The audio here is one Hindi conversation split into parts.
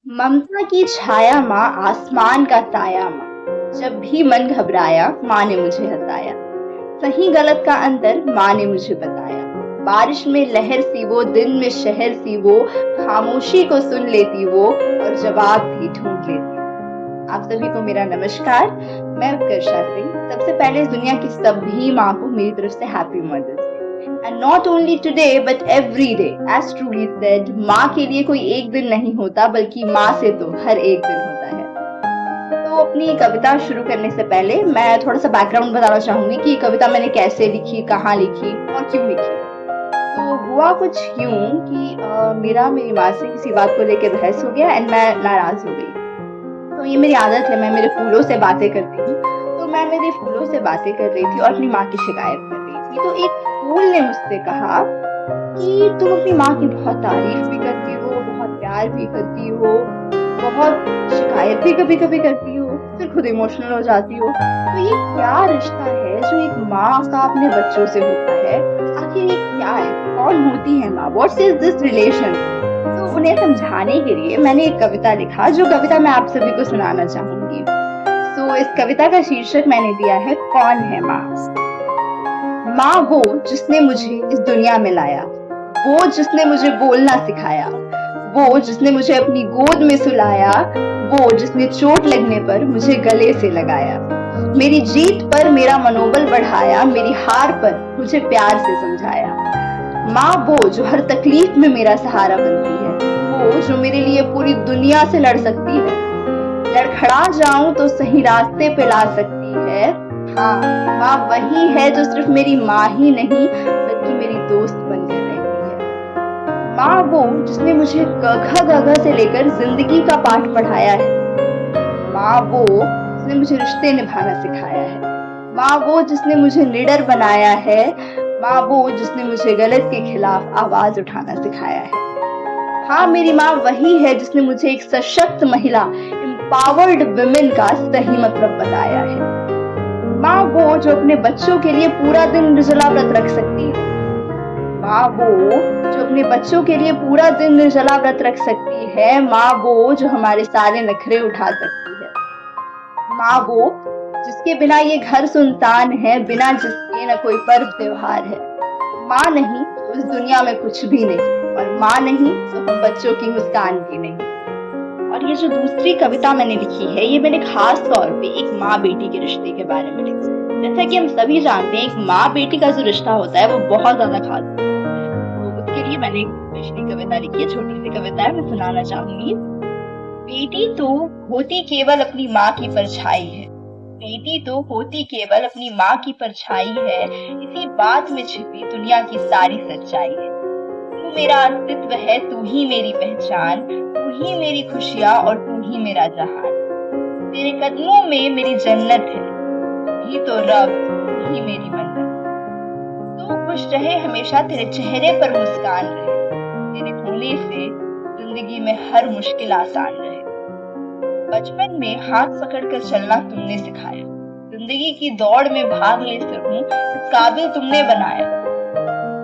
ममता की छाया माँ, आसमान का साया माँ। जब भी मन घबराया माँ ने मुझे हंसाया। सही गलत का अंतर माँ ने मुझे बताया। बारिश में लहर सी वो, दिन में शहर सी वो, खामोशी को सुन लेती वो और जवाब भी ढूंढ लेती। आप सभी को मेरा नमस्कार। मैं उत्कर्षा सिंह। सबसे पहले इस दुनिया की सभी माँ को मेरी तरफ से happy mother's day. And not only today but every day, as truly said, माँ के लिए कोई एक दिन नहीं होता, बल्कि माँ से तो हर एक दिन होता है। तो अपनी कविता शुरू करने से पहले मैं थोड़ा सा बैकग्राउंड बताना चाहूंगी कि ये कविता मैंने कैसे लिखी, कहाँ लिखी और क्यों लिखी। तो हुआ कुछ यूं कि मेरा मेरी माँ से किसी बात को लेकर बहस हो गया एंड मैं नाराज हो गई। तो ये मेरी आदत है, मैं मेरे फूलों से बातें करती हूँ। तो मैं मेरे फूलों से बातें कर रही थी और अपनी माँ की शिकायत कर रही थी। तो एक फूल ने मुझसे कहा कि तुम अपनी माँ की बहुत तारीफ भी करती हो, बहुत प्यार भी करती हो, बहुत शिकायत भी कभी कभी करती हो, फिर खुद इमोशनल हो जाती हो। तो ये क्या रिश्ता है जो एक माँ का अपने बच्चों से होता है? आखिर ये क्या है? कौन होती है माँ? What is this relation? तो उन्हें समझाने के लिए मैंने एक कविता लिखा, जो कविता मैं आप सभी को सुनाना चाहूंगी। इस कविता का शीर्षक मैंने दिया है, कौन है माँ। माँ वो जिसने मुझे इस दुनिया में लाया, वो जिसने मुझे बोलना सिखाया, वो जिसने मुझे अपनी गोद में सुलाया, वो जिसने चोट लगने पर मुझे गले से लगाया, मेरी जीत पर मेरा मनोबल बढ़ाया, मेरी हार पर मुझे प्यार से समझाया। माँ वो जो हर तकलीफ में मेरा सहारा बनती है, वो जो मेरे लिए पूरी दुनिया से लड़ सकती है। लड़खड़ा जाऊं तो सही रास्ते पे ला सकती है। हाँ, माँ वही है जो सिर्फ मेरी माँ ही नहीं, बल्कि मेरी दोस्त बनकर रहती है। माँ वो जिसने मुझे गघा गघा से लेकर जिंदगी का पाठ पढ़ाया है। माँ वो जिसने मुझे रिश्ते निभाना सिखाया है। माँ वो जिसने मुझे लीडर बनाया है। माँ वो जिसने मुझे गलत के खिलाफ आवाज उठाना सिखाया है। हाँ, मेरी माँ वही है जिसने मुझे एक सशक्त महिला, एम्पावर्ड वुमेन का सही मतलब बताया है। माँ वो जो अपने बच्चों के लिए पूरा दिन निर्जला व्रत रख सकती है। माँ वो जो अपने बच्चों के लिए पूरा दिन निर्जला व्रत रख सकती है। माँ वो जो हमारे सारे नखरे उठा सकती है। माँ वो जिसके बिना ये घर सुनसान है, बिना जिसके न कोई पर्व त्योहार है। माँ नहीं तो इस दुनिया में कुछ भी नहीं, और माँ नहीं तो हम बच्चों की मुस्कान भी नहीं। और ये जो दूसरी कविता मैंने लिखी है, ये मैंने खास तौर पे एक माँ बेटी के रिश्ते के बारे में लिखी है। जैसा कि हम सभी जानते हैं, एक माँ बेटी का जो रिश्ता होता है वो बहुत ज्यादा खास होता है। तो उसके लिए मैंने एक स्पेशली कविता लिखी है, छोटी सी कविता है, मैं सुनाना चाहूंगी। बेटी तो होती केवल अपनी माँ की परछाई है। बेटी तो होती केवल अपनी माँ की परछाई है, इसी बात में छिपी दुनिया की सारी सच्चाई है। तू मेरा अस्तित्व है, तू ही मेरी पहचान, तू ही मेरी खुशियाँ और तू ही मेरा जहान। तेरे कदमों में मेरी जन्नत है, तू ही तो रब, तू ही मेरी मन्नत। तू खुश रहे हमेशा, तेरे चेहरे पर मुस्कान रहे, तेरे होने से जिंदगी में हर मुश्किल आसान रहे। बचपन में हाथ पकड़कर चलना तुमने सिखाया, जिंदगी की दौड़ में भाग ले सकूं इस काबिल तुमने बनाया।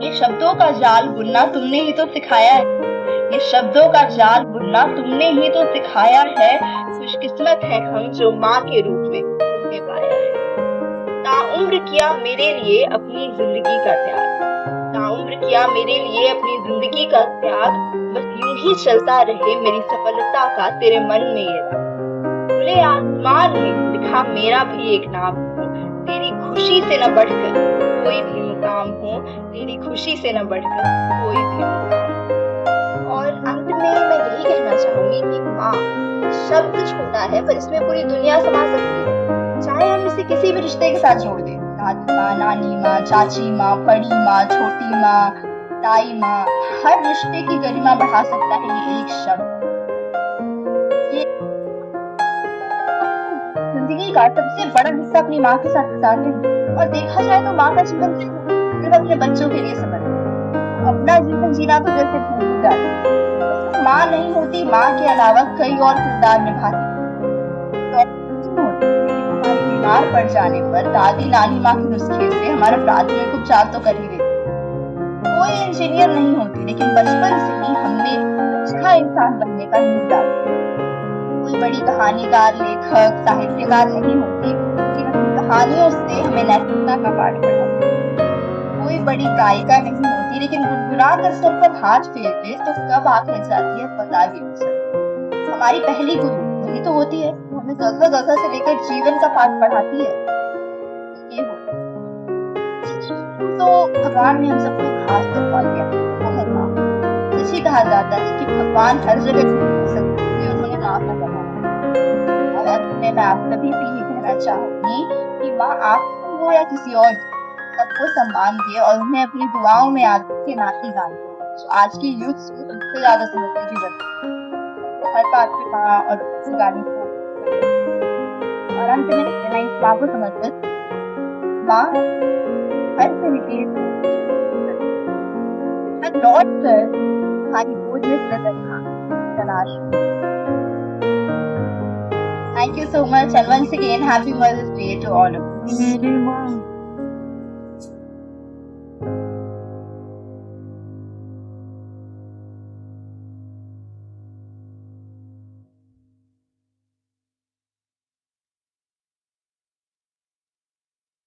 ये शब्दों का जाल बुनना तुमने ही तो सिखाया है, ये शब्दों का जाल बुनना तुमने ही तो सिखाया है। खुशकिस्मत है हम जो माँ के रूप में तुम्हें पाया है। ताउम्र किया मेरे लिए अपनी जिंदगी का त्याग, ताउम्र किया मेरे लिए अपनी जिंदगी का त्याग, बस यूं ही चलता रहे मेरी सफलता का तेरे मन में ये राग। खुले आसमान में लिखा मेरा भी एक नाम हो, तेरी खुशी से न बढ़कर कोई भी मुकाम हो, तेरी खुशी से न बढ़कर कोई भी मुकाम। और अंत में मैं यही कहना चाहूंगी कि माँ शब्द छोटा है, पर इसमें पूरी दुनिया समा सकती है। चाहे हम इसे किसी भी रिश्ते के साथ जोड़ दें, दादी माँ, नानी माँ, चाची माँ, बड़ी माँ, छोटी माँ, ताई माँ, हर रिश्ते की गरिमा बढ़ा सकता है ये एक शब्द। जिंदगी का सबसे बड़ा हिस्सा अपनी माँ के साथ बिताते हैं, और देखा जाए तो माँ का जीवन सिर्फ अपने बच्चों के लिए समर्पित। अपना जीवन जीना तो जैसे भूल जाती है। माँ नहीं होती, माँ के अलावा कई और किरदार निभाती। हमारे बीमार पड़ जाने पर दादी नानी माँ के नुस्खे से हमारा प्राथमिक उपचार तो कर ही देती। कोई इंजीनियर नहीं होती, लेकिन बचपन से ही हमने अच्छा इंसान बनने का नींव डाली। बड़ी कहानीकार, लेखक, साहित्यकार नहीं होती, लेकिन अपनी कहानियों से हमें नैतिकता का पाठ पढ़ाती है। कोई बड़ी गायिका नहीं होती, लेकिन गुनगुना कर सर पर हाथ फेर दे तो कब आंख लग जाती है पता भी नहीं चलता। हमारी पहली गुरु वही तो होती है, हमें गगल गगल से लेकर जीवन का पाठ पढ़ाती है। ये होता है। तो भगवान ने हम सबको एक खास तोहफा दिया, वो है माँ। सच ही कहा जाता है कि भगवान हर जगह हो सकते हैं, उन्होंने माँ का बनाया। और अंत में मैं आप सभी से ये कहना चाहूंगी कि माँ आपको हो या किसी और सबको सम्मान दे और उन्हें अपनी दुआओं में याद के नाती गान जो आज की यूथ को सबसे ज्यादा समझने की जरूरत है। तो हर बात पे माँ और किसी गाने को और अंत में मैं इस माँ को समर्पित माँ हर से मैं लौट कर तुम्हारी गोद में सिर रखा तलाश। Thank you so much and once again happy Mother's Day to all of you.